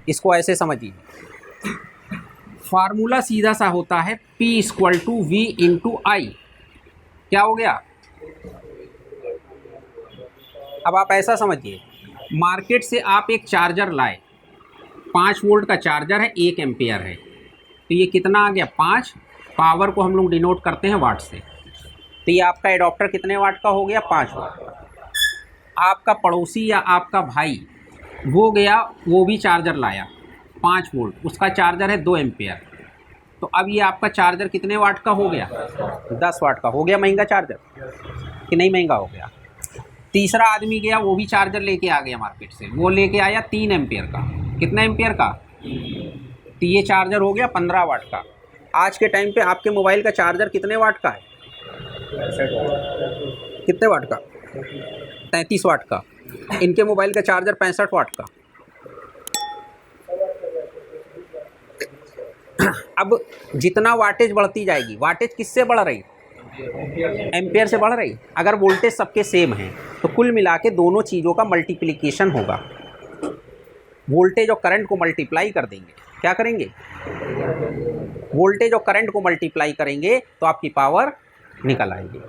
इसको ऐसे समझिए, फार्मूला सीधा सा होता है P equal to V into I. क्या हो गया? अब आप ऐसा समझिए, मार्केट से आप एक चार्जर लाए, 5 वोल्ट का चार्जर है, 1 एम्पियर है, तो ये कितना आ गया? 5। पावर को हम लोग डिनोट करते हैं वाट से, तो ये आपका एडॉप्टर कितने वाट का हो गया? 5 वाट का। आपका पड़ोसी या आपका भाई वो गया, वो भी चार्जर लाया 5 वोल्ट, उसका चार्जर है 2 एम्पियर, तो अब ये आपका चार्जर कितने वाट का हो गया? 10 वाट का हो गया। महंगा चार्जर कि नहीं महंगा हो गया? तीसरा आदमी गया, वो भी चार्जर लेके आ गया मार्केट से, वो लेके आया 3 एम्पियर का। कितना एम्पियर का? तो ये चार्जर हो गया 15 वाट का। आज के टाइम पे आपके मोबाइल का चार्जर कितने वाट का है? कितने वाट का? 33 वाट का। इनके मोबाइल का चार्जर 65 वाट का। अब जितना वाटेज बढ़ती जाएगी, वाटेज किससे बढ़ रही? एम्पियर से बढ़ रही। अगर वोल्टेज सबके सेम है तो कुल मिला के दोनों चीज़ों का मल्टीप्लिकेशन होगा। वोल्टेज और करंट को मल्टीप्लाई कर देंगे। क्या करेंगे? वोल्टेज और करंट को मल्टीप्लाई करेंगे तो आपकी पावर निकल आएगी।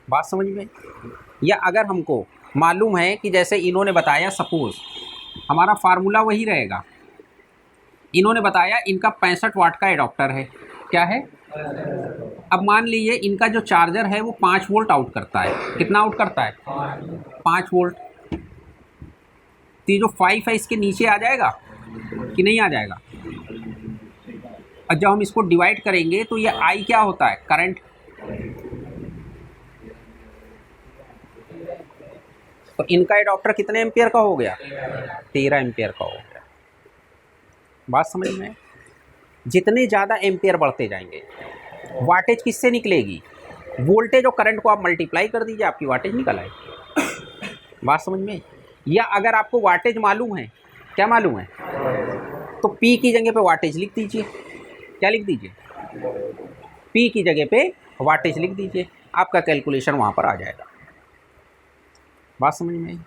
बात समझ में? या अगर हमको मालूम है कि जैसे इन्होंने बताया, सपोज हमारा फार्मूला वही रहेगा, इन्होंने बताया इनका 65 वाट का एडॉप्टर है। क्या है? अब मान लीजिए इनका जो चार्जर है वो 5 वोल्ट आउट करता है। कितना आउट करता है? 5 वोल्ट। तो ये जो 5 है इसके नीचे आ जाएगा कि नहीं आ जाएगा? और जब हम इसको डिवाइड करेंगे तो ये आई क्या होता है? करंट। तो इनका एडॉप्टर कितने एम्पियर का हो गया? 13 एम्पियर का हो गया। बात समझ में? जितने ज़्यादा एम्पियर बढ़ते जाएंगे, वाटेज किससे निकलेगी? वोल्टेज और करंट को आप मल्टीप्लाई कर दीजिए, आपकी वाटेज निकल आएगी। बात समझ में? या अगर आपको वाटेज मालूम है, क्या मालूम है, तो P की जगह पे वाटेज लिख दीजिए। क्या लिख दीजिए? P की जगह पे वाटेज लिख दीजिए, आपका कैलकुलेशन वहाँ पर आ जाएगा। बात समझ में?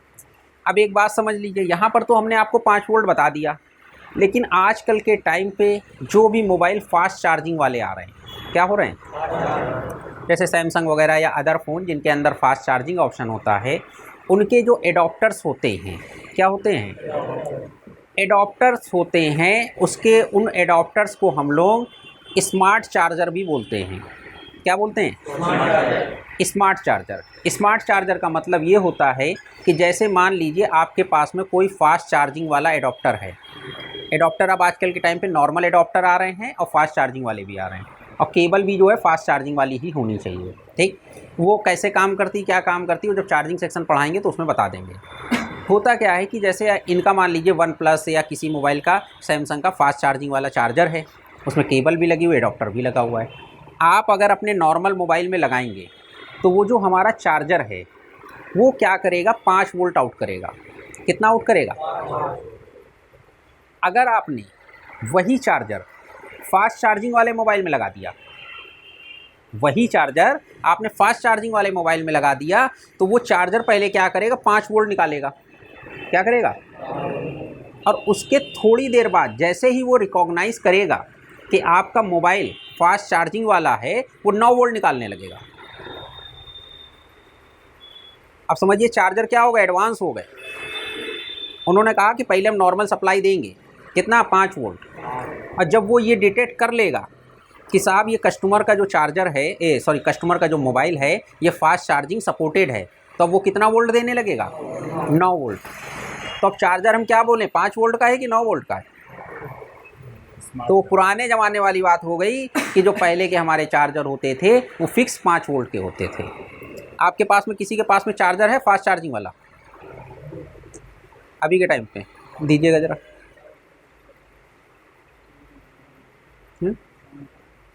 अब एक बात समझ लीजिए, यहाँ पर तो हमने आपको 5 वोल्ट बता दिया, लेकिन आजकल के टाइम पे जो भी मोबाइल फास्ट चार्जिंग वाले आ रहे हैं, क्या हो रहे हैं, जैसे सैमसंग वगैरह या अदर फ़ोन जिनके अंदर फास्ट चार्जिंग ऑप्शन होता है, उनके जो एडॉप्टर्स होते हैं, क्या होते हैं? एडॉप्टर्स होते हैं। उसके उन एडॉप्टर्स को हम लोग स्मार्ट चार्जर भी बोलते हैं। क्या बोलते हैं? Smart charger. स्मार्ट चार्जर का मतलब ये होता है कि जैसे मान लीजिए आपके पास में कोई फास्ट चार्जिंग वाला एडॉप्टर है। एडॉप्टर अब आजकल के टाइम पे नॉर्मल एडॉप्टर आ रहे हैं और फास्ट चार्जिंग वाले भी आ रहे हैं, और केबल भी जो है फास्ट चार्जिंग वाली ही होनी चाहिए। ठीक, वो कैसे काम करती, क्या काम करती है, वो जब चार्जिंग सेक्शन पढ़ाएंगे तो उसमें बता देंगे। होता क्या है कि जैसे इनका मान लीजिए OnePlus या किसी मोबाइल का, सैमसंग का फास्ट चार्जिंग वाला चार्जर है, उसमें केबल भी लगी हुई है, एडॉप्टर भी लगा हुआ है। आप अगर अपने नॉर्मल मोबाइल में लगाएंगे तो वो जो हमारा चार्जर है वो क्या करेगा? 5 वोल्ट आउट करेगा। कितना आउट करेगा? अगर आपने वही चार्जर फास्ट चार्जिंग वाले मोबाइल में लगा दिया, वही चार्जर आपने फास्ट चार्जिंग वाले मोबाइल में लगा दिया, तो वो चार्जर पहले क्या करेगा? 5 वोल्ट निकालेगा। क्या करेगा? और उसके थोड़ी देर बाद जैसे ही वो रिकॉग्नाइज करेगा कि आपका मोबाइल फास्ट चार्जिंग वाला है, वो 9 वोल्ट निकालने लगेगा। अब समझिए चार्जर क्या हो गए? एडवांस हो गए। उन्होंने कहा कि पहले हम नॉर्मल सप्लाई देंगे, कितना? 5 वोल्ट। और जब वो ये डिटेक्ट कर लेगा कि साहब ये कस्टमर का जो चार्जर है, कस्टमर का जो मोबाइल है ये फास्ट चार्जिंग सपोर्टेड है, तो अब वो कितना वोल्ट देने लगेगा? 9 वोल्ट। तो अब चार्जर हम क्या बोलें, 5 वोल्ट का है कि 9 वोल्ट का है? तो पुराने ज़माने वाली बात हो गई कि जो पहले के हमारे चार्जर होते थे वो फिक्स 5 वोल्ट के होते थे। आपके पास में, किसी के पास में चार्जर है फास्ट चार्जिंग वाला अभी के टाइम पे? दीजिएगा ज़रा।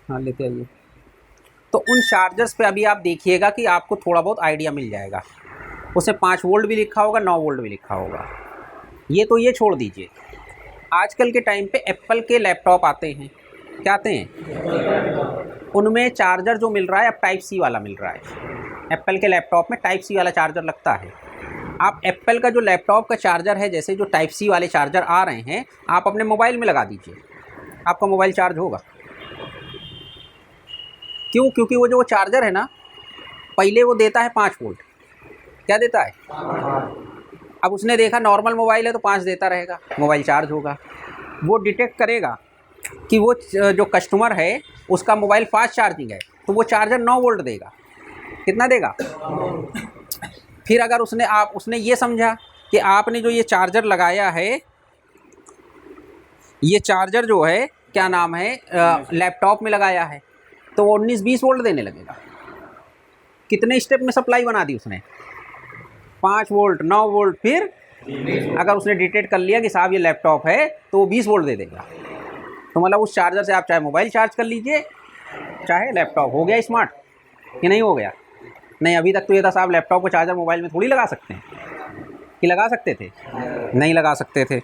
हाँ, लेते आइए। तो उन चार्जर्स पे अभी आप देखिएगा कि आपको थोड़ा बहुत आइडिया मिल जाएगा। उसमें 5 वोल्ट भी लिखा होगा, 9 वोल्ट भी लिखा होगा। ये तो ये छोड़ दीजिए, आजकल के टाइम पे एप्पल के लैपटॉप आते हैं, क्या आते हैं, उनमें चार्जर जो मिल रहा है अब टाइप सी वाला मिल रहा है। एप्पल के लैपटॉप में टाइप सी वाला चार्जर लगता है। आप एप्पल का जो लैपटॉप का चार्जर है, जैसे जो टाइप सी वाले चार्जर आ रहे हैं, आप अपने मोबाइल में लगा दीजिए, आपका मोबाइल चार्ज होगा। क्यों? क्योंकि वो चार्जर है ना, पहले वो देता है 5 वोल्ट। क्या देता है? अब उसने देखा नॉर्मल मोबाइल है तो 5 देता रहेगा, मोबाइल चार्ज होगा। वो डिटेक्ट करेगा कि वो जो कस्टमर है उसका मोबाइल फास्ट चार्जिंग है, तो वो चार्जर 9 वोल्ट देगा। कितना देगा? फिर अगर उसने ये समझा कि आपने जो ये चार्जर लगाया है, ये चार्जर जो है क्या नाम है, लैपटॉप में लगाया है, तो वो 19-20 वोल्ट देने लगेगा। कितने स्टेप में सप्लाई बना दी उसने? 5 वोल्ट, 9 वोल्ट। फिर अगर उसने डिटेक्ट कर लिया कि साहब ये लैपटॉप है, तो वो 20 वोल्ट दे देगा। तो मतलब उस चार्जर से आप चाहे मोबाइल चार्ज कर लीजिए, चाहे लैपटॉप। हो गया स्मार्ट कि नहीं हो गया? नहीं, अभी तक तो ये था साहब लैपटॉप को चार्जर मोबाइल में थोड़ी लगा सकते हैं, कि लगा सकते थे? नहीं लगा सकते थे।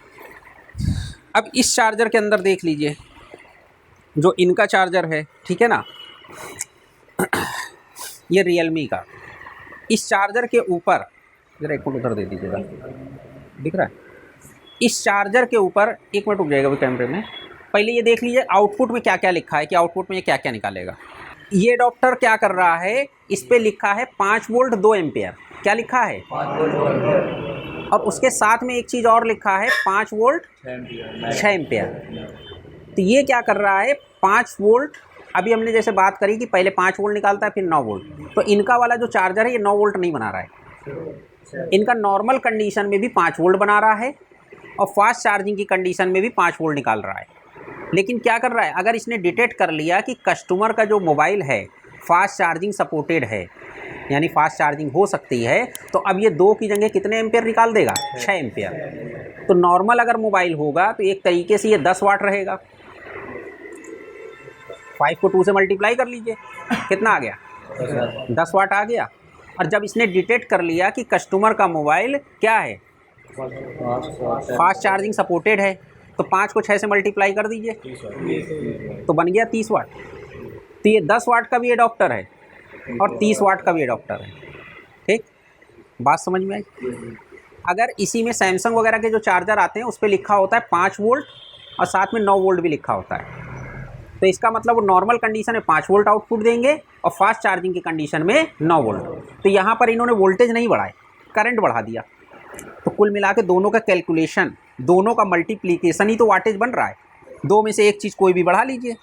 अब इस चार्जर के अंदर देख लीजिए, जो इनका चार्जर है, ठीक है ना, ये रियलमी का। इस चार्जर के ऊपर जरा एक मिनट उधर दे दीजिएगा, दिख रहा है? इस चार्जर के ऊपर, एक मिनट रुक जाएगा भी कैमरे में, पहले ये देख लीजिए आउटपुट में क्या क्या लिखा है, कि आउटपुट में ये क्या क्या निकालेगा। ये डॉक्टर क्या कर रहा है, इस पे लिखा है 5 वोल्ट 2 एम्पियर। क्या लिखा है? 5 वोल्ट। और उसके साथ में एक चीज़ और लिखा है 5 वोल्ट 6 एम्पियर। तो ये क्या कर रहा है, 5 वोल्ट, अभी हमने जैसे बात करी कि पहले 5 वोल्ट निकालता है फिर 9 वोल्ट, तो इनका वाला जो चार्जर है ये 9 वोल्ट नहीं बना रहा है। इनका नॉर्मल कंडीशन में भी 5 वोल्ट बना रहा है और फास्ट चार्जिंग की कंडीशन में भी 5 वोल्ट निकाल रहा है। लेकिन क्या कर रहा है, अगर इसने डिटेक्ट कर लिया कि कस्टमर का जो मोबाइल है फास्ट चार्जिंग सपोर्टेड है, यानी फास्ट चार्जिंग हो सकती है, तो अब ये 2 की जगह कितने एम्पियर निकाल देगा? 6 एम्पियर। तो नॉर्मल अगर मोबाइल होगा तो एक तरीके से ये 10 वाट रहेगा। 5 को 2 से मल्टीप्लाई कर लीजिए, कितना आ गया? 10 वाट आ गया। और जब इसने डिटेक्ट कर लिया कि कस्टमर का मोबाइल क्या है, फास्ट चार्जिंग सपोर्टेड है, तो 5 को 6 से मल्टीप्लाई कर दीजिए, तो बन गया 30 वाट। तो ये 10 वाट का भी एडॉप्टर है और 30 वाट का भी एडॉप्टर है। ठीक, बात समझ में आई? अगर इसी में सैमसंग वगैरह के जो चार्जर आते हैं उस पर लिखा होता है 5 वोल्ट और साथ में 9 वोल्ट भी लिखा होता है, तो इसका मतलब वो नॉर्मल कंडीशन में 5 वोल्ट आउटपुट देंगे और फास्ट चार्जिंग की कंडीशन में 9 वोल्ट। तो यहाँ पर इन्होंने वोल्टेज नहीं बढ़ाए, करंट बढ़ा दिया। तो कुल मिला के दोनों का कैलकुलेशन, दोनों का मल्टीप्लिकेशन ही तो वाटेज बन रहा है। दो में से एक चीज़ कोई भी बढ़ा लीजिए,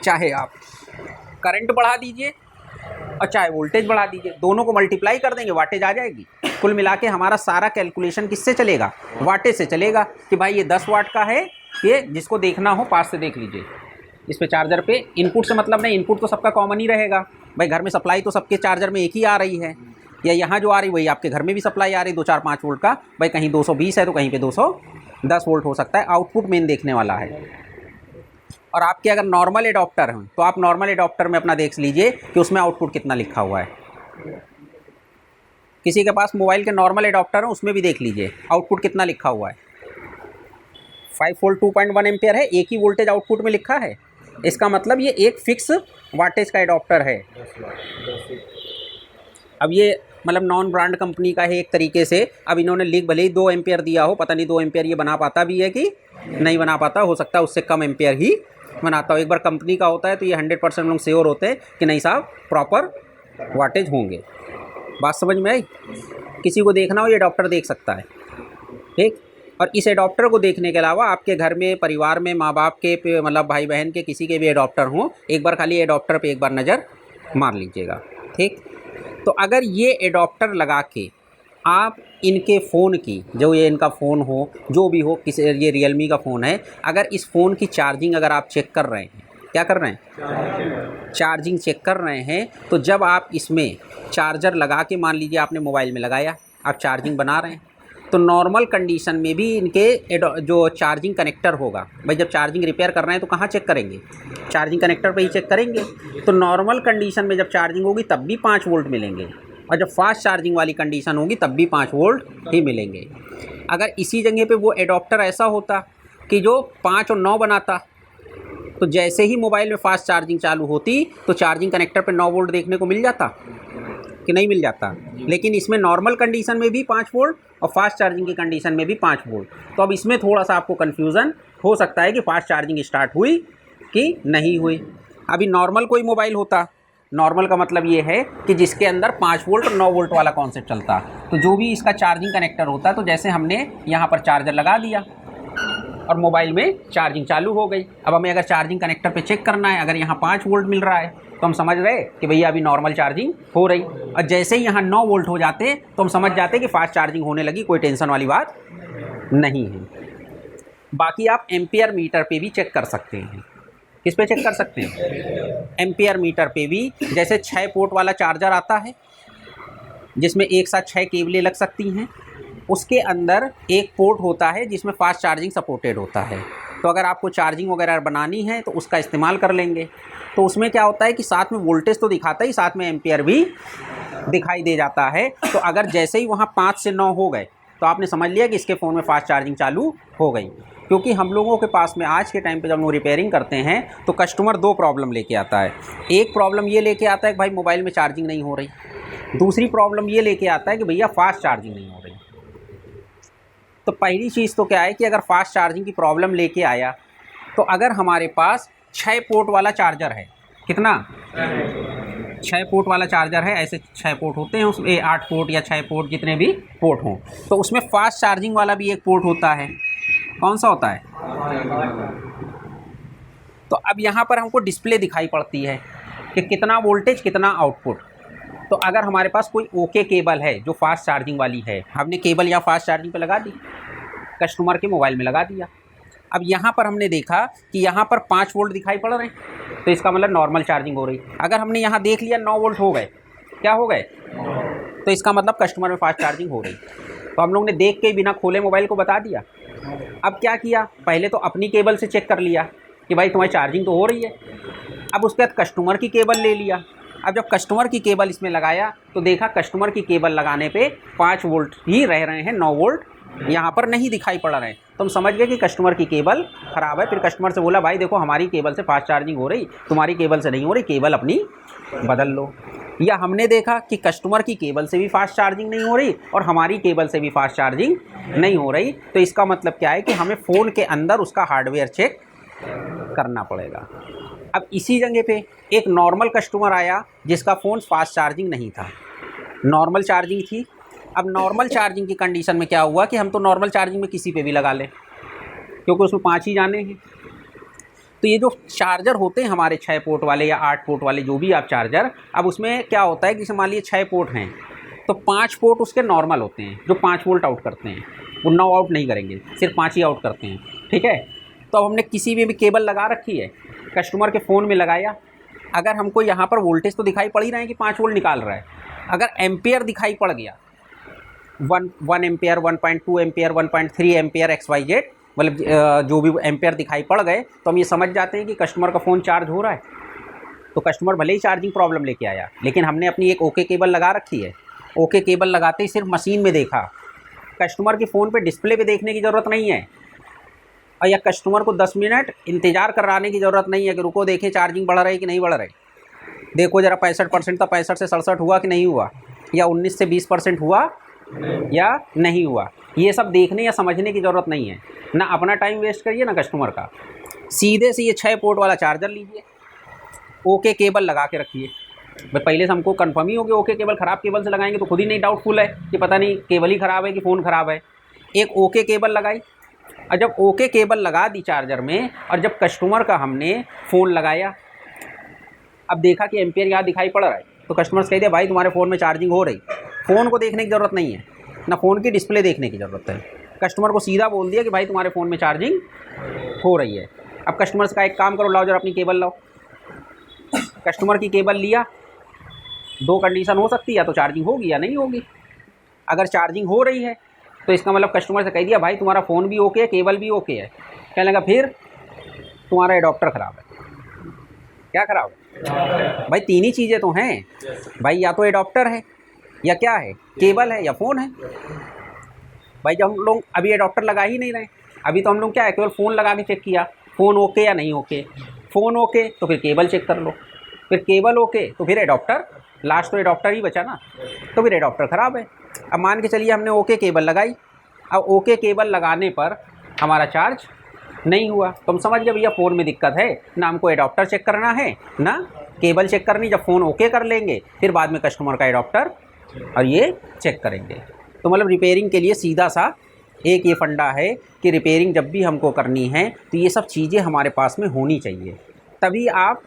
चाहे आप करंट बढ़ा दीजिए और चाहे वोल्टेज बढ़ा दीजिए, दोनों को मल्टीप्लाई कर देंगे, वाटेज आ जाएगी। कुल मिला के हमारा सारा कैलकुलेशन किससे चलेगा? वाटेज से चलेगा। कि भाई ये 10 वाट का है, ये जिसको देखना हो पास से देख लीजिए। इस पे चार्जर पे इनपुट से मतलब नहीं, इनपुट तो सबका कॉमन ही रहेगा भाई, घर में सप्लाई तो सबके चार्जर में एक ही आ रही है, या यहाँ जो आ रही वही आपके घर में भी सप्लाई आ रही 2, 4, 5 वोल्ट का। भाई कहीं 220 है तो कहीं पे 210 वोल्ट हो सकता है, आउटपुट मेन देखने वाला है। और आपके अगर नॉर्मल एडॉप्टर हैं तो आप नॉर्मल एडॉप्टर में अपना देख लीजिए कि उसमें आउटपुट कितना लिखा हुआ है। किसी के पास मोबाइल के नॉर्मल एडॉप्टर हैं उसमें भी देख लीजिए आउटपुट कितना लिखा हुआ है। 5 वोल्ट 2.1 एम्पियर है, एक ही वोल्टेज आउटपुट में लिखा है। इसका मतलब ये एक फिक्स वाटेज का एडॉप्टर है। अब ये मतलब नॉन ब्रांड कंपनी का है एक तरीके से। अब इन्होंने लिख भले ही 2 एम्पियर दिया हो, पता नहीं 2 एम्पियर ये बना पाता भी है कि नहीं बना पाता, हो सकता है उससे कम एम्पियर ही बनाता हो। एक बार कंपनी का होता है तो ये 100% लोग श्योर होते हैं कि नहीं साहब प्रॉपर वाटेज होंगे। बात समझ में आई? किसी को देखना हो ये एडॉप्टर देख सकता है। ठीक, और इस एडॉप्टर को देखने के अलावा आपके घर में परिवार में माँ बाप के मतलब भाई बहन के किसी के भी एडॉप्टर हों, एक बार खाली एडॉप्टर पे एक बार नज़र मार लीजिएगा। ठीक, तो अगर ये एडॉप्टर लगा के आप इनके फ़ोन की, जो ये इनका फ़ोन हो जो भी हो, किसी ये रियलमी का फ़ोन है, अगर इस फ़ोन की चार्जिंग अगर आप चेक कर रहे हैं, क्या कर रहे हैं? चार्जिंग चेक कर रहे हैं, तो जब आप इसमें चार्जर लगा के मान लीजिए आपने मोबाइल में लगाया, आप चार्जिंग बना रहे हैं, तो नॉर्मल कंडीशन में भी इनके जो चार्जिंग कनेक्टर होगा, भाई जब चार्जिंग रिपेयर कर रहे हैं तो कहाँ चेक करेंगे? चार्जिंग कनेक्टर पे ही चेक करेंगे। तो नॉर्मल कंडीशन में जब चार्जिंग होगी तब भी 5 वोल्ट मिलेंगे, और जब फास्ट चार्जिंग वाली कंडीशन होगी तब भी 5 वोल्ट ही मिलेंगे। अगर इसी जगह पे वो एडॉप्टर ऐसा होता कि जो 5 और 9 बनाता, तो जैसे ही मोबाइल में फास्ट चार्जिंग चालू होती तो चार्जिंग कनेक्टर पे 9 वोल्ट देखने को मिल जाता, कि नहीं मिल जाता, लेकिन इसमें नॉर्मल कंडीशन में भी 5 वोल्ट और फास्ट चार्जिंग की कंडीशन में भी 5 वोल्ट। तो अब इसमें थोड़ा सा आपको कन्फ्यूज़न हो सकता है कि फास्ट चार्जिंग स्टार्ट हुई कि नहीं हुई। अभी नॉर्मल कोई मोबाइल होता, नॉर्मल का मतलब ये है कि जिसके अंदर 5 वोल्ट और 9 वोल्ट वाला कॉन्सेप्ट चलता, तो जो भी इसका चार्जिंग कनेक्टर होता, तो जैसे हमने यहाँ पर चार्जर लगा दिया और मोबाइल में चार्जिंग चालू हो गई। अब हमें अगर चार्जिंग कनेक्टर पे चेक करना है, अगर यहाँ 5 वोल्ट मिल रहा है तो हम समझ रहे कि भैया अभी नॉर्मल चार्जिंग हो रही, और जैसे ही यहाँ 9 वोल्ट हो जाते तो हम समझ जाते कि फास्ट चार्जिंग होने लगी, कोई टेंशन वाली बात नहीं है। बाकी आप एम्पियर मीटर पे भी चेक कर सकते हैं। किस पे चेक कर सकते हैं? एम्पियर मीटर पे भी। जैसे 6 पोर्ट वाला चार्जर आता है जिसमें एक साथ 6 केबलें लग सकती हैं, उसके अंदर एक पोर्ट होता है जिसमें फास्ट चार्जिंग सपोर्टेड होता है। तो अगर आपको चार्जिंग वगैरह बनानी है तो उसका इस्तेमाल कर लेंगे। तो उसमें क्या होता है कि साथ में वोल्टेज तो दिखाता ही, साथ में एम्पियर भी दिखाई दे जाता है। तो अगर जैसे ही वहाँ 5 से 9 हो गए तो आपने समझ लिया कि इसके फ़ोन में फास्ट चार्जिंग चालू हो गई। क्योंकि हम लोगों के पास में आज के टाइम पे जब हम रिपेयरिंग करते हैं तो कस्टमर 2 प्रॉब्लम लेके आता है। एक प्रॉब्लम ये लेके आता है कि भाई मोबाइल में चार्जिंग नहीं हो रही, दूसरी प्रॉब्लम ये लेके आता है कि भैया फास्ट चार्जिंग नहीं हो रही। तो पहली चीज़ तो क्या है कि अगर फास्ट चार्जिंग की प्रॉब्लम लेके आया, तो अगर हमारे पास 6 पोर्ट वाला चार्जर है, कितना 6 पोर्ट वाला चार्जर है, ऐसे 6 पोर्ट होते हैं उसमें, 8 पोर्ट या 6 पोर्ट जितने भी पोर्ट हों, तो उसमें फास्ट चार्जिंग वाला भी एक पोर्ट होता है। कौन सा होता है? तो अब यहाँ पर हमको डिस्प्ले दिखाई पड़ती है कि कितना वोल्टेज कितना आउटपुट। तो अगर हमारे पास कोई ओके केबल है जो फास्ट चार्जिंग वाली है, हमने केबल या फास्ट चार्जिंग पे लगा दी, कस्टमर के मोबाइल में लगा दिया। अब यहाँ पर हमने देखा कि यहाँ पर 5 वोल्ट दिखाई पड़ रहे हैं, तो इसका मतलब नॉर्मल चार्जिंग हो रही। अगर हमने यहाँ देख लिया 9 वोल्ट हो गए, क्या हो गए, तो इसका मतलब कस्टमर में फास्ट चार्जिंग हो रही। तो हम लोग ने देख के बिना खोले मोबाइल को बता दिया। अब क्या किया, पहले तो अपनी केबल से चेक कर लिया कि भाई तुम्हारी चार्जिंग तो हो रही है। अब उसके बाद कस्टमर की केबल ले लिया। अब जब कस्टमर की केबल इसमें लगाया तो देखा कस्टमर की केबल लगाने पे 5 वोल्ट ही रह रहे हैं, 9 वोल्ट यहाँ पर नहीं दिखाई पड़ रहे हैं। तो हम समझ गए कि कस्टमर की केबल ख़राब है। फिर कस्टमर से बोला भाई देखो हमारी केबल से फास्ट चार्जिंग हो रही, तुम्हारी केबल से नहीं हो रही, केबल अपनी बदल लो। या हमने देखा कि कस्टमर की केबल से भी फास्ट चार्जिंग नहीं हो रही और हमारी केबल से भी फास्ट चार्जिंग नहीं हो रही, तो इसका मतलब क्या है कि हमें फ़ोन के अंदर उसका हार्डवेयर चेक करना पड़ेगा। अब इसी जगह पे एक नॉर्मल कस्टमर आया जिसका फ़ोन फास्ट चार्जिंग नहीं था, नॉर्मल चार्जिंग थी। अब नॉर्मल चार्जिंग की कंडीशन में क्या हुआ कि हम तो नॉर्मल चार्जिंग में किसी पे भी लगा लें क्योंकि उसमें 5 ही जाने हैं। तो ये जो चार्जर होते हैं हमारे 6 पोर्ट वाले या 8 पोर्ट वाले, जो भी आप चार्जर, अब उसमें क्या होता है कि जैसे मान लीजिए 6 पोर्ट हैं तो 5 पोर्ट उसके नॉर्मल होते हैं जो 5 वोल्ट आउट करते हैं, वो 9 आउट नहीं करेंगे, सिर्फ 5 ही आउट करते हैं, ठीक है। तो अब हमने किसी भी केबल लगा रखी है, कस्टमर के फ़ोन में लगाया, अगर हमको यहाँ पर वोल्टेज तो दिखाई पड़ ही रहा है कि 5 वोल्ट निकाल रहा है। अगर एम्पियर दिखाई पड़ गया 1 एम्पियर, 1.2 एम्पियर, 1.3 एम्पियर XYZ, मतलब जो भी एम्पियर दिखाई पड़ गए तो हम ये समझ जाते हैं कि कस्टमर का फ़ोन चार्ज हो रहा है। तो कस्टमर भले ही चार्जिंग प्रॉब्लम लेके आया, लेकिन हमने अपनी एक ओके केबल लगा रखी है। ओके केबल लगाते ही सिर्फ मशीन में देखा, कस्टमर के फ़ोन पे डिस्प्ले पे देखने की ज़रूरत नहीं है, और या कस्टमर को 10 मिनट इंतज़ार कराने की ज़रूरत नहीं है कि रुको देखें चार्जिंग बढ़ रही कि नहीं बढ़ रही, देखो ज़रा 65% था, 65 से 67 हुआ कि नहीं हुआ, या 19 से 20% हुआ या नहीं हुआ। ये सब देखने या समझने की ज़रूरत नहीं है, ना अपना टाइम वेस्ट करिए ना कस्टमर का। सीधे से ये 6 पोर्ट वाला चार्जर लीजिए, ओके केबल लगा के रखिए। भाई पहले से हमको कंफर्म ही हो गया ओके केबल, ख़राब केबल से लगाएंगे तो खुद ही नहीं डाउटफुल है कि पता नहीं केबल ही ख़राब है कि फ़ोन ख़राब है। एक ओके केबल लगाई, और जब ओके केबल लगा दी चार्जर में, और जब कस्टमर का हमने फ़ोन लगाया, अब देखा कि एम्पियर यहाँ दिखाई पड़ रहा है, तो कस्टमर से कह दिया भाई तुम्हारे फ़ोन में चार्जिंग हो रही। फ़ोन को देखने की ज़रूरत नहीं है, ना फ़ोन की डिस्प्ले देखने की ज़रूरत है, कस्टमर को सीधा बोल दिया कि भाई तुम्हारे फ़ोन में चार्जिंग हो रही है। अब कस्टमर से कहा एक काम करो, लाओ जरा अपनी केबल लाओ। कस्टमर की केबल लिया, 2 कंडीशन हो सकती है, या तो चार्जिंग होगी या नहीं होगी। अगर चार्जिंग हो रही है तो इसका मतलब कस्टमर से कह दिया भाई तुम्हारा फ़ोन भी ओके है, केबल भी ओके है। कहने लगा फिर तुम्हारा एडॉप्टर ख़राब है। क्या ख़राब है भाई? 3 ही चीज़ें तो हैं भाई, या तो एडॉप्टर है, या क्या है, केबल है, या फ़ोन है। भाई जब हम लोग अभी एडॉप्टर लगा ही नहीं रहे, अभी तो हम लोग क्या है केवल फ़ोन लगा के चेक किया, फ़ोन ओके या नहीं ओके। फ़ोन ओके तो फिर केबल चेक कर लो, फिर केबल ओके तो फिर एडॉप्टर लास्ट तो एडाप्टर ही बचा ना, तो फिर एडाप्टर ख़राब है। अब मान के चलिए हमने ओके केबल लगाई, अब ओके केबल लगाने पर हमारा चार्ज नहीं हुआ, तो हम समझ गए भैया फ़ोन में दिक्कत है, ना हमको एडाप्टर चेक करना है ना केबल चेक करनी। जब फ़ोन ओके कर लेंगे फिर बाद में कस्टमर का एडाप्टर और ये चेक करेंगे। तो मतलब रिपेयरिंग के लिए सीधा सा एक ये फंडा है कि रिपेयरिंग जब भी हमको करनी है तो ये सब चीज़ें हमारे पास में होनी चाहिए, तभी आप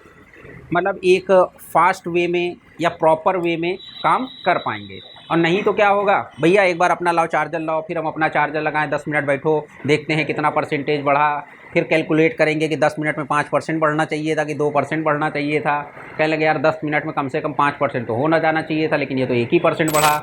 मतलब एक फास्ट वे में या प्रॉपर वे में काम कर पाएंगे। और नहीं तो क्या होगा, भैया एक बार अपना लाओ चार्जर लाओ, फिर हम अपना चार्जर लगाएं, 10 मिनट बैठो देखते हैं कितना परसेंटेज बढ़ा, फिर कैलकुलेट करेंगे कि 10 मिनट में 5% बढ़ना चाहिए था कि 2% बढ़ना चाहिए था। कहने लगे यार 10 मिनट में कम से कम 5% तो होना जाना चाहिए था, लेकिन ये तो 1% बढ़ा।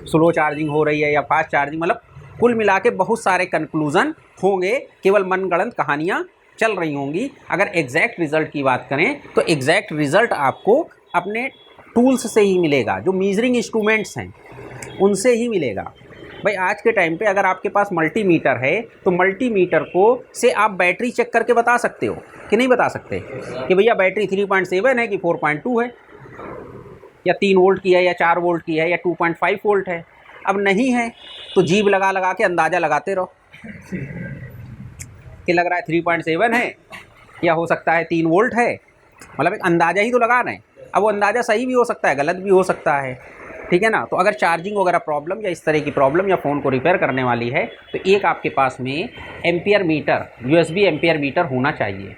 स्लो चार्जिंग हो रही है या फास्ट चार्जिंग, मतलब कुल मिला के बहुत सारे कंक्लूज़न होंगे, केवल मनगढ़ंत कहानियाँ चल रही होंगी। अगर एग्जैक्ट रिज़ल्ट की बात करें तो एग्जैक्ट रिज़ल्ट आपको अपने टूल्स से ही मिलेगा, जो मीजरिंग इंस्ट्रूमेंट्स हैं उनसे ही मिलेगा। भाई आज के टाइम पे अगर आपके पास मल्टीमीटर है तो मल्टीमीटर को से आप बैटरी चेक करके बता सकते हो कि नहीं बता सकते कि भैया बैटरी 3.7 है कि 4.2 है, या 3 वोल्ट की है या 4 वोल्ट की है या 2.5 वोल्ट है। अब नहीं है तो जीभ लगा लगा के अंदाज़ा लगाते रहो कि लग रहा है 3.7 है या हो सकता है 3 वोल्ट है, मतलब एक अंदाज़ा ही तो लगा रहे हैं। अब वो अंदाज़ा सही भी हो सकता है, गलत भी हो सकता है, ठीक है ना। तो अगर चार्जिंग वगैरह प्रॉब्लम या इस तरह की प्रॉब्लम या फ़ोन को रिपेयर करने वाली है तो एक आपके पास में ampere meter, USB ampere meter होना चाहिए।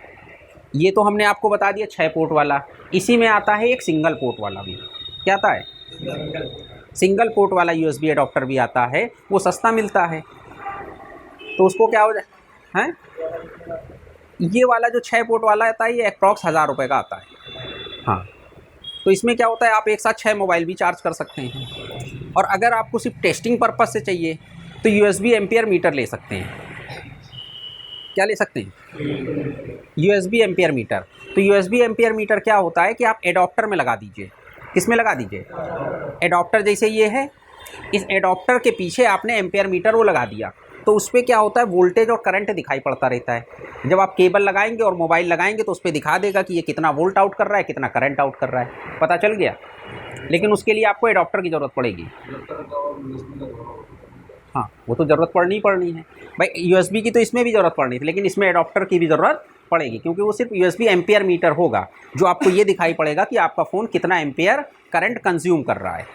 ये तो हमने आपको बता दिया 6 पोर्ट वाला। इसी में आता है एक सिंगल पोर्ट वाला भी। क्या आता है? सिंगल पोर्ट वाला USB एडाप्टर भी आता है, वो सस्ता मिलता है। तो उसको क्या हो जाए हैं, ये वाला जो 6 पोर्ट वाला आता है ये अप्रॉक्स 1000 रुपये का आता है। हाँ, तो इसमें क्या होता है आप एक साथ 6 मोबाइल भी चार्ज कर सकते हैं। और अगर आपको सिर्फ टेस्टिंग पर्पस से चाहिए तो USB एम्पियर मीटर ले सकते हैं। क्या ले सकते हैं? USB ampere meter. तो USB एम्पियर मीटर क्या होता है कि आप एडाप्टर में लगा दीजिए। किस में लगा दीजिए? एडाप्टर जैसे ये है, इस एडाप्टर के पीछे आपने एम्पियर मीटर वो लगा दिया, तो उस पर क्या होता है वोल्टेज और करंट दिखाई पड़ता रहता है। जब आप केबल लगाएंगे और मोबाइल लगाएंगे तो उस पर दिखा देगा कि ये कितना वोल्ट आउट कर रहा है, कितना करंट आउट कर रहा है, पता चल गया। लेकिन उसके लिए आपको एडाप्टर की ज़रूरत पड़ेगी। हाँ, वो तो ज़रूरत पड़नी है भाई। USB की तो इसमें भी ज़रूरत पड़नी थी, लेकिन इसमें एडाप्टर की भी ज़रूरत पड़ेगी, क्योंकि वो सिर्फ USB एम्पियर मीटर होगा जो आपको ये दिखाई पड़ेगा कि आपका फ़ोन कितना एम्पियर करंट कंज्यूम कर रहा है।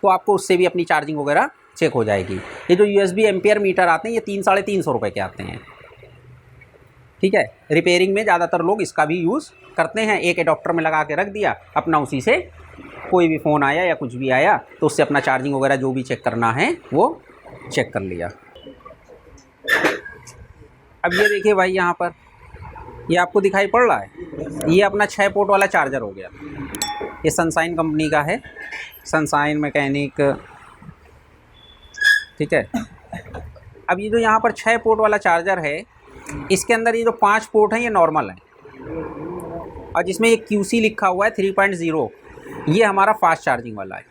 तो आपको उससे भी अपनी चार्जिंग वगैरह चेक हो जाएगी। ये जो USB एम्पियर मीटर आते हैं ये 300-350 रुपये के आते हैं, ठीक है। रिपेयरिंग में ज़्यादातर लोग इसका भी यूज़ करते हैं। एक एडाप्टर में लगा के रख दिया, अपना उसी से कोई भी फ़ोन आया या कुछ भी आया तो उससे अपना चार्जिंग वगैरह जो भी चेक करना है वो चेक कर लिया। अब ये देखिए भाई, यहाँ पर ये आपको दिखाई पड़ रहा है, ये अपना 6 पोर्ट वाला चार्जर हो गया। ये सनशाइन कंपनी का है, सनशाइन मैकेनिक, ठीक है। अब ये जो यहाँ पर 6 पोर्ट वाला चार्जर है, इसके अंदर ये जो 5 पोर्ट हैं ये नॉर्मल है, और जिसमें ये QC लिखा हुआ है 3.0, ये हमारा फास्ट चार्जिंग वाला है।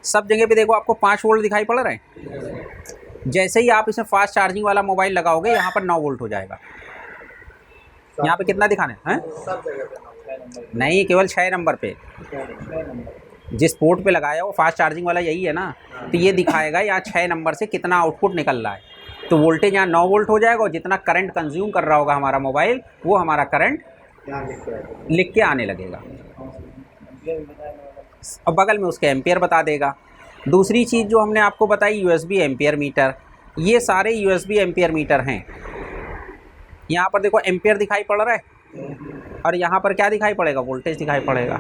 सब जगह पे देखो आपको 5 वोल्ट दिखाई पड़ रहे हैं। जैसे ही आप इसमें फास्ट चार्जिंग वाला मोबाइल लगाओगे यहाँ पर 9 वोल्ट हो जाएगा। यहाँ पे कितना दिखाना है? सब जगह पे नहीं, केवल 6 नंबर पे जिस पोर्ट पे लगाया वो फास्ट चार्जिंग वाला यही है ना, तो ये दिखाएगा यहाँ 6 नंबर से कितना आउटपुट निकल रहा है। तो वोल्टेज यहाँ 9 वोल्ट हो जाएगा, और जितना करंट कंज्यूम कर रहा होगा हमारा मोबाइल वो हमारा करंट लिख के आने लगेगा, और बगल में उसके एम्पियर बता देगा। दूसरी चीज़ जो हमने आपको बताई USB एम्पियर मीटर, ये सारे USB एम्पियर मीटर हैं। यहाँ पर देखो एम्पियर दिखाई पड़ रहा है, और यहाँ पर क्या दिखाई पड़ेगा? वोल्टेज दिखाई पड़ेगा।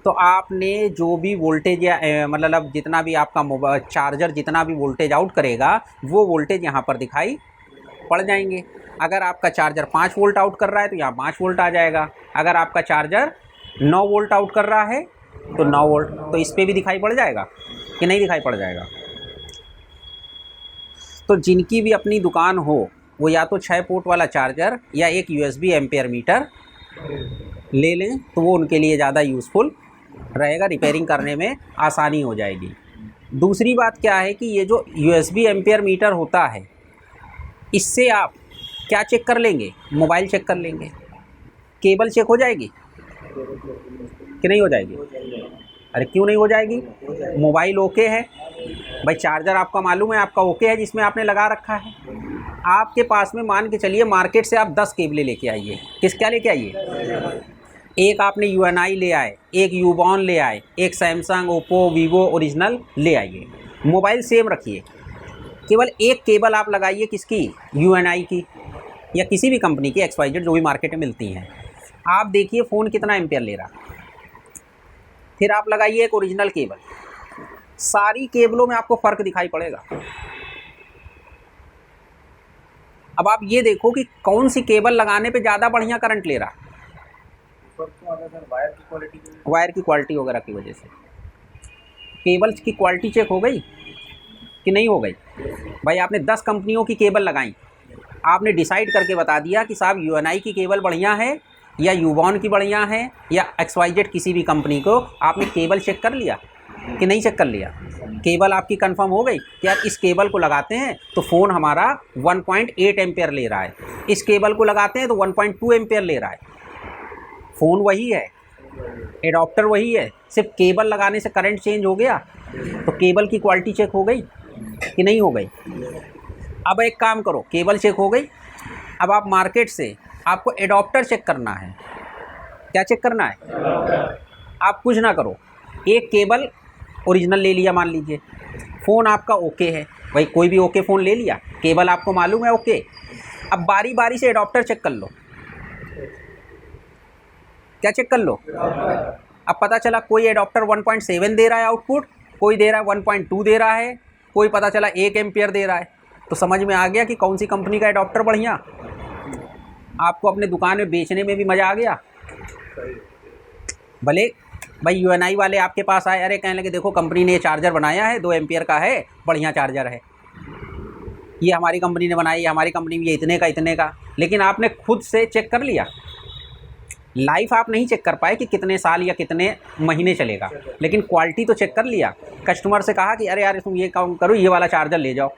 तो आपने जो भी वोल्टेज या मतलब जितना भी आपका मोबाइल चार्जर जितना भी वोल्टेज आउट करेगा वो वोल्टेज यहाँ पर दिखाई पड़ जाएंगे। अगर आपका चार्जर 5 वोल्ट आउट कर रहा है तो यहाँ 5 वोल्ट आ जाएगा। अगर आपका चार्जर 9 वोल्ट आउट कर रहा है तो 9 वोल्ट, तो इस पर भी दिखाई पड़ जाएगा कि नहीं दिखाई पड़ जाएगा। तो जिनकी भी अपनी दुकान हो वो या तो 6 पोर्ट वाला चार्जर या एक USB एम्पियर मीटर ले लें, तो वो उनके लिए ज़्यादा यूज़फुल रहेगा, रिपेयरिंग करने में आसानी हो जाएगी। दूसरी बात क्या है कि ये जो USB एम्पियर मीटर होता है, इससे आप क्या चेक कर लेंगे? मोबाइल चेक कर लेंगे, केबल चेक हो जाएगी, कि नहीं हो जाएगी? अरे क्यों नहीं हो जाएगी? मोबाइल ओके है भाई, चार्जर आपका मालूम है आपका ओके है जिसमें आपने लगा रखा है। आपके पास में मान के चलिए मार्केट से आप 10 केबलें लेके आइए। क्या लेके आइए? एक आपने यूएनआई ले आए, एक यूबॉन ले आए, एक सैमसंग, ओप्पो, वीवो ओरिजिनल ले आइए। मोबाइल सेम रखिए, केवल एक केबल आप लगाइए किसकी? यूएनआई की या किसी भी कंपनी की, XYZ जो भी मार्केट में मिलती हैं। आप देखिए फ़ोन कितना एम्पियर ले रहा, फिर आप लगाइए एक ओरिजिनल केबल। सारी केबलों में आपको फ़र्क दिखाई पड़ेगा। अब आप ये देखो कि कौन सी केबल लगाने पे ज़्यादा बढ़िया करंट ले रहा। वायर की क्वालिटी वगैरह की वजह से। केबल्स की क्वालिटी चेक हो गई कि नहीं हो गई? भाई आपने 10 कंपनियों की केबल लगाई, आपने डिसाइड करके बता दिया कि साहब यूएनआई की केबल बढ़िया है या यूबॉन की बढ़िया है या XYZ किसी भी कंपनी को, आपने केबल चेक कर लिया कि नहीं चेक कर लिया? केबल आपकी कंफर्म हो गई कि आप इस केबल को लगाते हैं तो फ़ोन हमारा 1.8 एम्पियर ले रहा है, इस केबल को लगाते हैं तो 1.2 एम्पियर ले रहा है। फ़ोन वही है, एडाप्टर वही है, सिर्फ केबल लगाने से करंट चेंज हो गया। तो केबल की क्वालिटी चेक हो गई कि नहीं हो गई? अब एक काम करो, केबल चेक हो गई, अब आप मार्केट से आपको एडाप्टर चेक करना है। क्या चेक करना है? आप कुछ ना करो, एक केबल ओरिजिनल ले लिया मान लीजिए, फ़ोन आपका ओके है, भाई कोई भी ओके फ़ोन ले लिया, केबल आपको मालूम है ओके। अब बारी बारी से एडाप्टर चेक कर लो। क्या चेक कर लो? अब पता चला कोई एडाप्टर 1.7 दे रहा है आउटपुट, कोई दे रहा है 1.2 दे रहा है, कोई पता चला 1 एम्पियर दे रहा है। तो समझ में आ गया कि कौन सी कंपनी का एडाप्टर बढ़िया। आपको अपने दुकान में बेचने में भी मज़ा आ गया। भले भाई यूएनआई वाले आपके पास आए, अरे कहने लगे देखो कंपनी ने ये चार्जर बनाया है, 2 एम्पियर का है, बढ़िया चार्जर है, ये हमारी कंपनी ने बनाई है, हमारी कंपनी में ये इतने का। लेकिन आपने खुद से चेक कर लिया? लाइफ आप नहीं चेक कर पाए कि कितने साल या कितने महीने चलेगा, लेकिन क्वालिटी तो चेक कर लिया। कस्टमर से कहा कि अरे यार तुम ये काम करो, ये वाला चार्जर ले जाओ।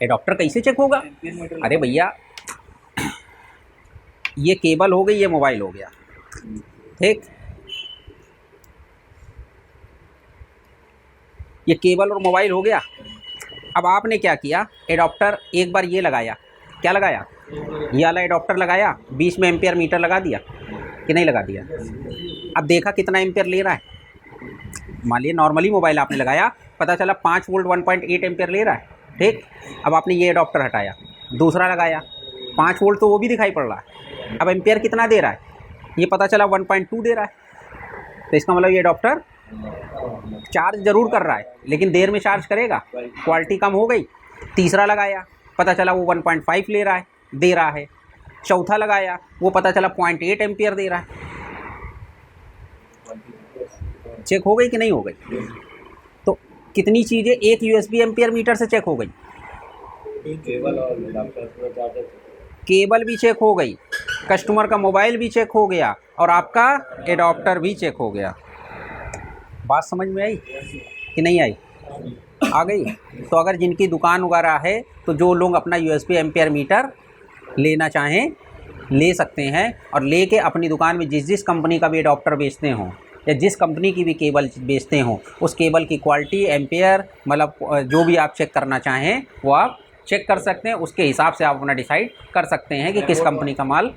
एडाप्टर कैसे चेक होगा? अरे भैया ये केबल हो गई, ये मोबाइल हो गया, ठीक, ये केबल और मोबाइल हो गया। अब आपने क्या किया, एडाप्टर एक बार ये लगाया, क्या लगाया? ये वाला एडाप्टर लगाया, बीच में एम्पियर मीटर लगा दिया कि नहीं लगा दिया? अब देखा कितना एम्पियर ले रहा है। मान लीजिए नॉर्मली मोबाइल आपने लगाया, पता चला 5 वोल्ट 1.8 एम्पियर ले रहा है, ठीक। अब आपने ये एडाप्टर हटाया, दूसरा लगाया, 5 वोल्ट तो वो भी दिखाई पड़ रहा है। अब एम्पियर कितना दे रहा है? ये पता चला 1.2 दे रहा है। तो इसका मतलब ये एडाप्टर चार्ज ज़रूर कर रहा है, लेकिन देर में चार्ज करेगा, क्वालिटी कम हो गई। तीसरा लगाया, पता चला वो 1.5 ले रहा है, दे रहा है। चौथा लगाया, वो पता चला 0.8 एम्पियर दे रहा है। चेक हो गई कि नहीं हो गई? तो कितनी चीज़ें एक USB एम्पियर मीटर से चेक हो गई। केबल भी चेक हो गई, कस्टमर का मोबाइल भी चेक हो गया और आपका एडाप्टर भी चेक हो गया। बात समझ में आई कि नहीं आई? आ गई? तो अगर जिनकी दुकान वगैरह है तो जो लोग अपना USB एम्पियर मीटर लेना चाहें ले सकते हैं, और लेके अपनी दुकान में जिस जिस कंपनी का भी एडाप्टर बेचते हों या जिस कंपनी की भी केबल बेचते हों, उस केबल की क्वालिटी, एम्पियर, मतलब जो भी आप चेक करना चाहें वो आप चेक कर सकते हैं। उसके हिसाब से आप अपना डिसाइड कर सकते हैं कि किस कंपनी का माल।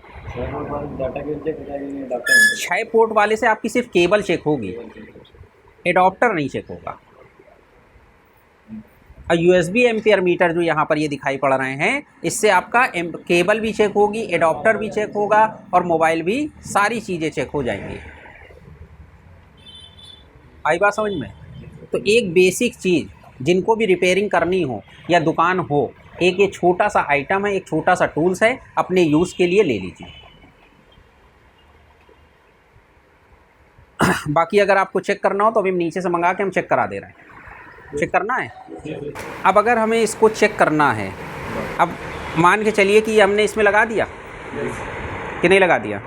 6 पोर्ट वाले से आपकी सिर्फ केबल चेक होगी, एडाप्टर नहीं चेक होगा। और USB एम्पियर मीटर जो यहाँ पर ये दिखाई पड़ रहे हैं, इससे आपका केबल भी चेक होगी, एडाप्टर भी चेक होगा और मोबाइल भी, सारी चीज़ें चेक हो जाएंगी। आई बात समझ में? तो एक बेसिक चीज़ जिनको भी रिपेयरिंग करनी हो या दुकान हो, एक ये छोटा सा आइटम है, एक छोटा सा टूल्स है, अपने यूज़ के लिए ले लीजिए। बाकी अगर आपको चेक करना हो तो अभी हम नीचे से मंगा के हम चेक करा दे रहे हैं। चेक करना है। अब अगर हमें इसको चेक करना है, अब मान के चलिए कि हमने इसमें लगा दिया कि नहीं लगा दिया?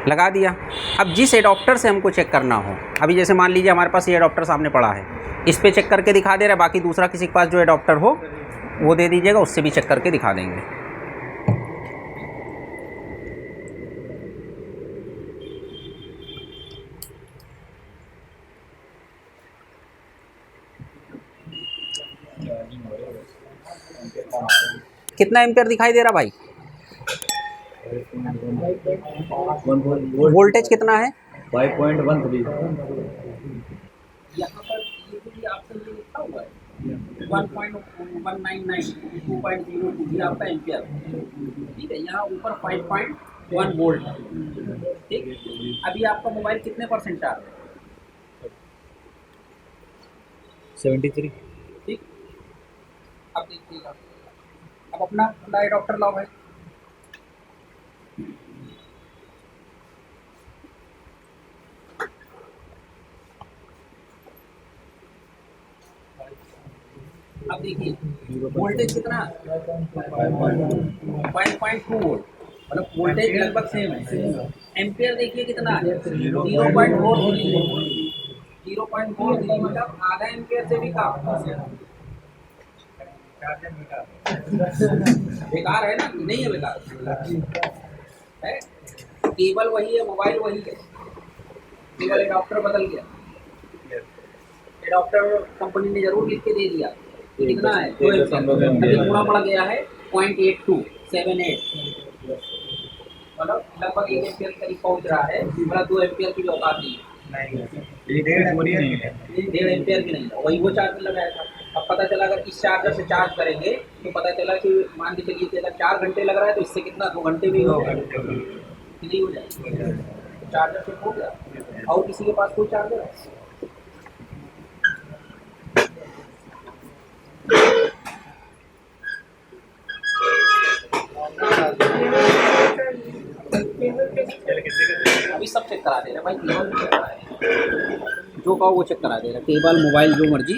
लगा दिया। अब जिस एडाप्टर से हमको चेक करना हो, अभी जैसे मान लीजिए हमारे पास ये एडाप्टर सामने पड़ा है, इस पर चेक करके दिखा दे रहा है, बाकी दूसरा किसी के पास जो एडाप्टर हो वो दे दीजिएगा, उससे भी चेक करके दिखा देंगे। कितना एम्पियर दिखाई दे रहा भाई? वोल्टेज कितना है? 5.13। यहाँ पर ये भी आपका ये लिखा हुआ है 1.199 2.02 ये आपका एम्पियर, ठीक है। यहाँ ऊपर 5.1 वोल्ट, ठीक। अभी आपका मोबाइल कितने % चार्ज है? 73। ठीक। अब देखिएगा, अब अपना एडाप्टर लाओ भाई। अब देखिए वोल्टेज कितना? 5.2 वोल्ट, मतलब वोल्टेज लगभग सेम है। एम्पियर देखिए कितना है? 0.43 मतलब आधा एम्पियर से भी कम। बेकार है ना? नहीं है बेकार है। केबल वही है, मोबाइल वही है, केवल एडाप्टर बदल गया। एडाप्टर कंपनी ने जरूर लिख के दे दिया कितना है, 2 एम्पियर। अभी गुणा बढ़ गया है 0.8278, मतलब लगभग 1 एम्पियर करीब पहुंच रहा है। मतलब 2 एम्पियर की भी औकात नहीं है। 1.5 एम्पियर की नहीं है, वही वो चार्जर लगाया था। अब पता चला अगर इस चार्जर से चार्ज करेंगे तो पता चला कि मान के चलिए कि अगर 4 घंटे लग रहा है तो इससे कितना 2 घंटे भी हो जाएगा, नहीं हो जाएगा। चार्जर से हो गया। और किसी के पास कोई चार्जर है? अभी सब चेक करा दे रहे भाई, केबल चेक करा दे, जो कहो वो चेक करा दे रहा, केबल मोबाइल जो मर्जी।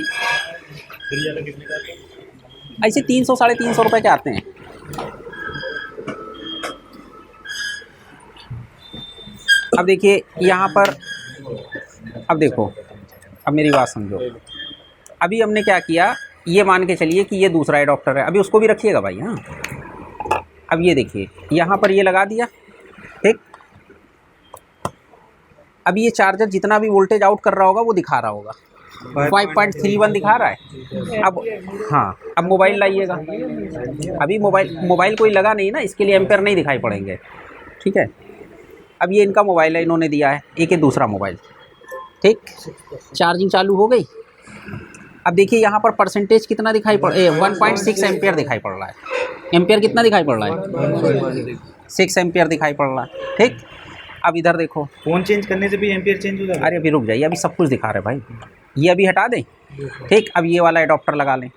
ऐसे 300 साढ़े 300 रुपये के आते हैं। अब देखिए यहाँ पर, अब देखो, अब मेरी बात समझो। अभी हमने क्या किया, ये मान के चलिए कि ये दूसरा एडाप्टर है, अभी उसको भी रखिएगा भाई। हाँ, अब ये देखिए यहाँ पर ये लगा दिया, ठीक। अब ये चार्जर जितना भी वोल्टेज आउट कर रहा होगा वो दिखा रहा होगा, 5.31 दिखा रहा है। अब हाँ, अब मोबाइल लाइएगा। अभी मोबाइल कोई लगा नहीं ना, इसके लिए एम्पेयर नहीं दिखाई पड़ेंगे, ठीक है। अब ये इनका मोबाइल है, इन्होंने दिया है, एक दूसरा मोबाइल, ठीक। चार्जिंग चालू हो गई। अब देखिए यहाँ पर परसेंटेज कितना दिखाई पड़ 1.6 एम्पियर दिखाई पड़ रहा है। एम्पियर कितना दिखाई पड़ रहा है? 6 एम्पियर दिखाई पड़ रहा है, ठीक। अब इधर देखो, फ़ोन चेंज करने से भी एम्पियर चेंज हो जाएगा। अरे अभी रुक जाइए, अभी सब कुछ दिखा रहे भाई। ये अभी हटा दें, ठीक। अब ये वाला एडाप्टर लगा लें।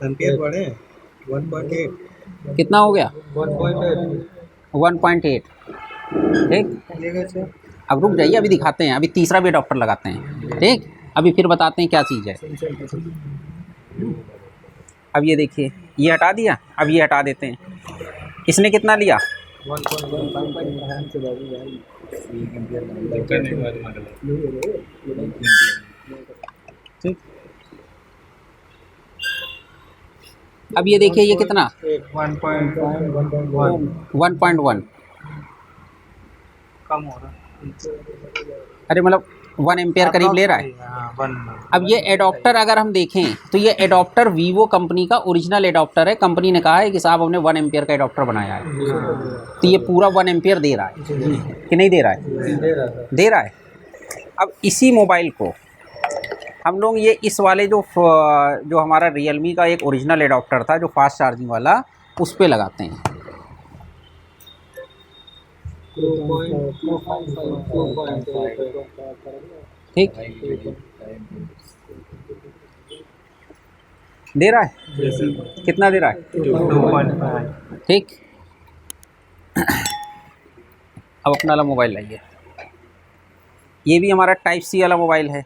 एम्पियर बढ़े 1.8, कितना हो गया? 1.8, ठीक। अब रुक जाइए, अभी दिखाते हैं, अभी तीसरा भी एडाप्टर लगाते हैं, ठीक। अभी फिर बताते हैं क्या चीज़ है। अब ये देखिए, ये हटा दिया, अब ये हटा देते हैं। इसने कितना लिया? 1.1। अब ये देखिए, ये कितना? 1.1 कम हो रहा है। अरे मतलब 1 एम्पियर करीब ले रहा है। अब ये एडाप्टर अगर हम देखें तो ये एडाप्टर वीवो कंपनी का ओरिजिनल एडाप्टर है। कंपनी ने कहा है कि साहब हमने 1 एम्पियर का एडाप्टर बनाया है, तो ये पूरा 1 एम्पियर दे रहा है कि नहीं दे रहा है? दे रहा है। अब इसी मोबाइल को हम लोग ये इस वाले जो हमारा रियलमी का एक ओरिजिनल एडाप्टर था जो फास्ट चार्जिंग वाला, उस पे लगाते हैं। ठीक, दे रहा है? कितना दे रहा है? 2.5। ठीक। अब अपना वाला मोबाइल लाइए। ये भी हमारा टाइप सी वाला मोबाइल है,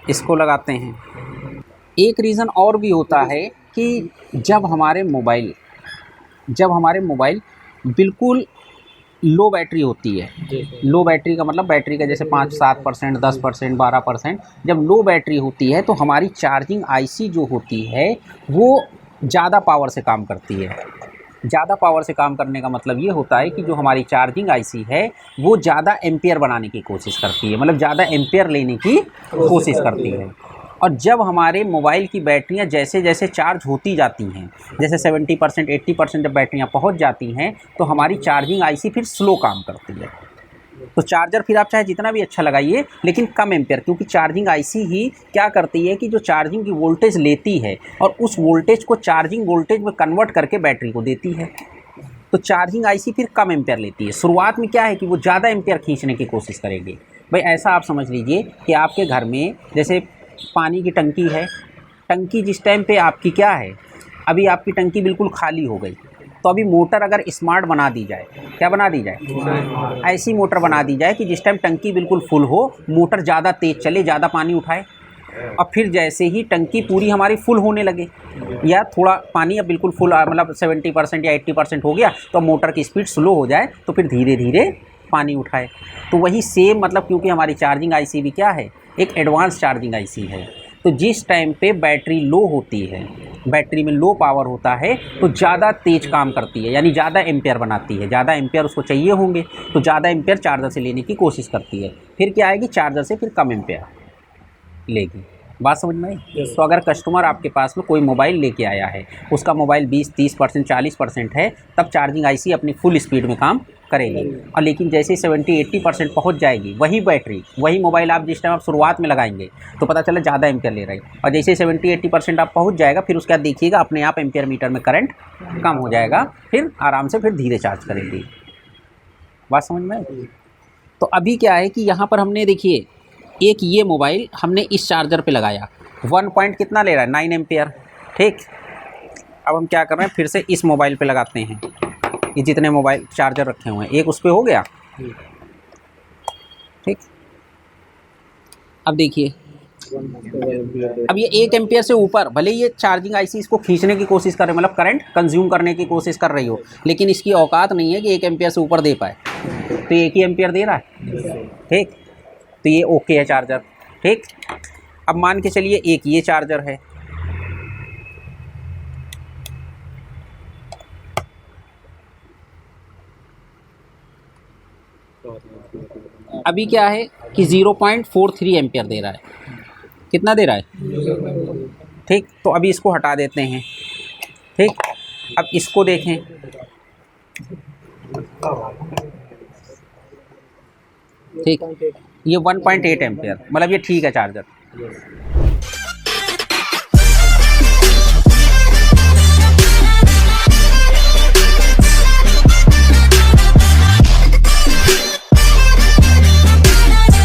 इसको लगाते हैं। एक रीज़न और भी होता है कि जब हमारे मोबाइल बिल्कुल लो बैटरी होती है, लो बैटरी का मतलब बैटरी का जैसे 5-7%, 10%, 12%, जब लो बैटरी होती है तो हमारी चार्जिंग आईसी जो होती है वो ज़्यादा पावर से काम करती है। ज़्यादा पावर से काम करने का मतलब ये होता है कि जो हमारी चार्जिंग आईसी है वो ज़्यादा एम्पियर बनाने की कोशिश करती है, मतलब ज़्यादा एम्पियर लेने की कोशिश करती है। और जब हमारे मोबाइल की बैटरियां जैसे जैसे चार्ज होती जाती हैं, जैसे 70% 80% जब बैटरियां पहुंच जाती हैं तो हमारी चार्जिंग आईसी फिर स्लो काम करती है। तो चार्जर फिर आप चाहे जितना भी अच्छा लगाइए लेकिन कम एम्पियर, क्योंकि चार्जिंग आईसी ही क्या करती है कि जो चार्जिंग की वोल्टेज लेती है और उस वोल्टेज को चार्जिंग वोल्टेज में कन्वर्ट करके बैटरी को देती है। तो चार्जिंग आईसी फिर कम एम्पियर लेती है। शुरुआत में क्या है कि वो ज़्यादा एम्पियर खींचने की कोशिश करेगी। भाई ऐसा आप समझ लीजिए कि आपके घर में जैसे पानी की टंकी है, टंकी जिस टाइम पे आपकी क्या है, अभी आपकी टंकी बिल्कुल खाली हो गई, तो अभी मोटर अगर स्मार्ट बना दी जाए, क्या बना दी जाए, ऐसी मोटर बना दी जाए कि जिस टाइम टंकी बिल्कुल फुल हो मोटर ज़्यादा तेज़ चले, ज़्यादा पानी उठाए, और फिर जैसे ही टंकी पूरी हमारी फुल होने लगे या थोड़ा पानी अब बिल्कुल फुल मतलब 70% या 80% हो गया तो मोटर की स्पीड स्लो हो जाए तो फिर धीरे धीरे पानी उठाए। तो वही सेम मतलब, क्योंकि हमारी चार्जिंग आईसी भी क्या है, एक एडवांस चार्जिंग आईसी है। तो जिस टाइम पे बैटरी लो होती है, बैटरी में लो पावर होता है तो ज़्यादा तेज़ काम करती है, यानी ज़्यादा एम्पियर बनाती है। ज़्यादा एम्पियर उसको चाहिए होंगे तो ज़्यादा एम्पियर चार्जर से लेने की कोशिश करती है। फिर क्या आएगी, चार्जर से फिर कम एम्पियर लेगी। बात समझ में आई? तो अगर कस्टमर आपके पास में कोई मोबाइल लेके आया है, उसका मोबाइल 20-30% 40% है, तब चार्जिंग आईसी अपनी फुल स्पीड में काम करेगी। और लेकिन जैसे 70-80% पहुंच जाएगी वही बैटरी, वही मोबाइल आप जिस टाइम आप शुरुआत में लगाएंगे तो पता चला ज़्यादा एम्पियर ले रही है, और जैसे 70-80% आप पहुँच जाएगा फिर उसके बाद देखिएगा अपने आप एम्पियर मीटर में करंट कम हो जाएगा, फिर आराम से फिर धीरे चार्ज करेगी। बात समझ में आई? तो अभी क्या है कि यहाँ पर हमने देखिए एक ये मोबाइल हमने इस चार्जर पे लगाया, 1 पॉइंट कितना ले रहा है, 9 एम्पियर। ठीक, अब हम क्या कर रहे हैं, फिर से इस मोबाइल पे लगाते हैं। ये जितने मोबाइल चार्जर रखे हुए हैं एक उस पे हो गया। ठीक, अब देखिए अब ये 1 एम्पियर से ऊपर भले ये चार्जिंग आईसी इसको खींचने की कोशिश कर रहे, मतलब करंट कंज्यूम करने की कोशिश कर रही हो, लेकिन इसकी औकात नहीं है कि 1 एम्पियर से ऊपर दे पाए, तो 1 ही एम्पियर दे रहा है। ठीक, तो ये ओके है चार्जर। ठीक, अब मान के चलिए एक ये चार्जर है, अभी क्या है कि 0.43 एम्पियर दे रहा है। कितना दे रहा है? ठीक, तो अभी इसको हटा देते हैं। ठीक, अब इसको देखें, ठीक, ये 1.8 एम्पियर, मतलब ये ठीक है चार्जर।